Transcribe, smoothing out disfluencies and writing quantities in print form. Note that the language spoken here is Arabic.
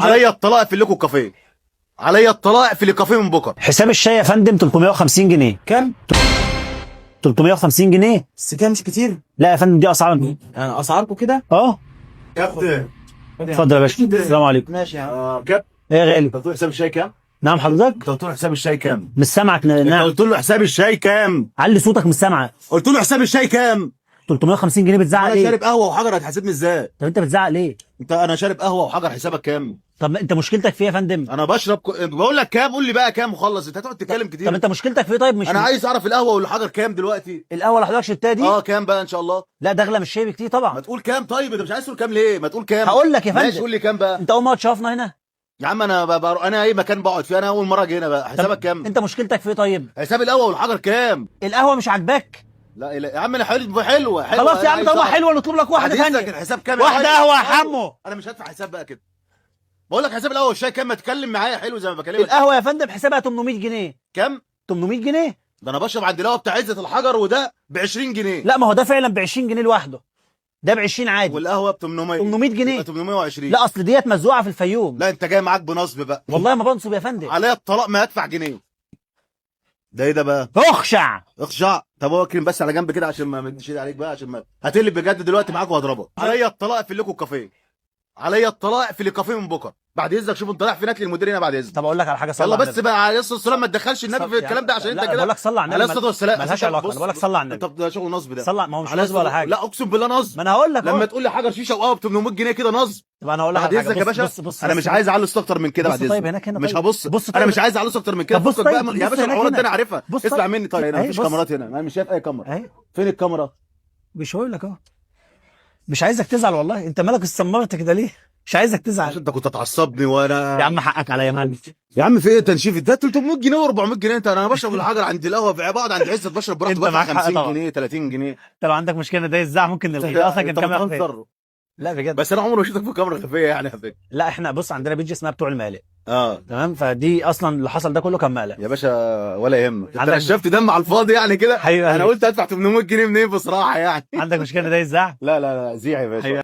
عليا الطلاق في لكم كافيه. عليا الطلاق في الكافيه من بكره. حساب الشاي يا فندم 350 جنيه. كام؟ 350 جنيه. بس كده مش كتير. لا يا فندم دي اسعار. يعني اسعاركم كده؟ كابتن اتفضل يا باشا. السلام عليكم. ماشي يا عم. كابتن ايه يا غالي؟ انت قلت له حساب الشاي كام؟ نعم حضرتك؟ انت قلت له حساب الشاي كام؟ مش سامعك. انت نعم. قلت له حساب الشاي كام؟ علي صوتك مش سامعك. قلت له حساب الشاي كام؟ 350 جنيه بتزعق انا ليه؟ شارب قهوه وحجر هتحاسبني ازاي؟ طب انت بتزعق ليه؟ انا شارب قهوه وحجر حسابك كام؟ طب انت مشكلتك في ايه يا فندم؟ انا بشرب بقول لك كام، قول لي بقى كام وخلص. انت هتقعد تتكلم طب كتير. انت مشكلتك في ايه طيب؟ مش انا عايز اعرف القهوه والحجر كام دلوقتي؟ الاول اللي حضرتك شربتها دي؟ كام بقى ان شاء الله؟ لا ده اغلى من الشاي بكتير طبعا. ما تقول كام طيب؟ انت مش عايز تقول كام ليه؟ ما تقول كام. هقول لك يا فندم. ماشي قول لي كام بقى. انت اول ما تشرفنا هنا. يا عم انا اي مكان بقعد فيه، انا اول مره اجي هنا بقى. حسابك كام؟ انت مشكلتك في ايه طيب؟ حساب القهوه والحجر كام؟ القهوه مش عاجباك؟ لا لا يا عم انا حلوه خلاص يا عم طالما حلوه نطلب لك واحده ثانيه. ثانيه. الحساب كام؟ واحده قهوه يا حمو. انا مش هدفع حساب بقى كده. بقول لك حساب القهوه والشاي كام؟ ما تتكلم معايا حلو زي ما بكلمك. القهوه يا فندم حسابها 800 جنيه. كام؟ 800 جنيه. ده انا بشرب عند القهوه بتاع عزه الحجر وده ب 20 جنيه. لا ما هو ده فعلا ب 20 جنيه لوحده. ده ب 20 عادي. والقهوه ب 800. 800 جنيه. يبقى 820. لا اصل ديت مزوعه في الفيوم. لا انت جاي معاك بنصب بقى. والله ما بنصب يا فندم. عليا الطلاق ما يدفع جنيه. ده ايه ده بقى؟ اخشع. اخشع. طب هو كريم بس على جنب كده عشان ما مديش ايدي عليك بقى، عشان ما هتقلب بجد دلوقتي معاك وهضربك. عليا الطلاق في لكم كافيه. عليا الطلاق في الكافيه من بكره. بعد اذنك شوف انت رايح فين، هات لي المدير هنا بعد اذنك. طب اقول لك على حاجه صلي يلا على بس النبي. بقى عليه الصلاه والسلام ما تدخلش النبي في الكلام ده عشان انت كده. بقول لك صلي على النبي. عليه الصلاه والسلام. ملهاش علاقه. انا بقول لك صلي على النبي. طب ده شغل نصب ده. صلي. ما هو مش عليه نصب ولا الصلاة- حاجه. لا اقسم بالله نصب. ما انا هقول لك لما تقول لي حجر شيشه وقهوه ب 800 جنيه كده نصب. طب انا هقول لك بعد على حاجه. اذنك يا باشا. بص انا مش عايز اعلص اكتر من كده. بص بعد طيب اذنك هناك هنا مش طيب. هبص. بص انا طيب. مش عايز اعلص اكتر من كده. طب بص فكك طيب. بقى يا بص باشا. هناك الحوارات هنا. دي انا عارفها. بص اسمع طيب. مني طيب. هنا اهي مفيش بص. كاميرات هنا. انا مش شايف اي كاميرا. اهي فين الكاميرا؟ مش هقول لك اهو. مش عايزك تزعل والله. انت مالك استمرت كده ليه؟ مش عايزك عشان تزعل. انت كنت تعصبني وانا يا عم حقك عليا يا معلم. يا عم في ايه تنشيف ده 300 جنيه و400 جنيه. انت انا بشرب الحجر عند القهوه بقعد عند عزت بشرب براحتي انت بدفع معاك حق 50 طبعا. جنيه 30 جنيه. انت لو عندك مشكله ده الزعل ممكن نلغيه اصلا. كان انت كاميرا بتهزر. لا بجد. بس انا عمري ما شفتك في كاميرا خفيه يعني يا فكره. لا احنا بص عندنا بيج اسمها بتوع المقالق. اه تمام. فدي اصلا اللي حصل ده كله كان مقلق. يا باشا ولا يهمك. انت عندك- نشفت دم على الفاضي يعني كده. حبيبي. انا قلت ادفع 800 جنيه منين بصراحه يعني. عندك مشكله ده الزعل. لا لا لا زيع يا باشا.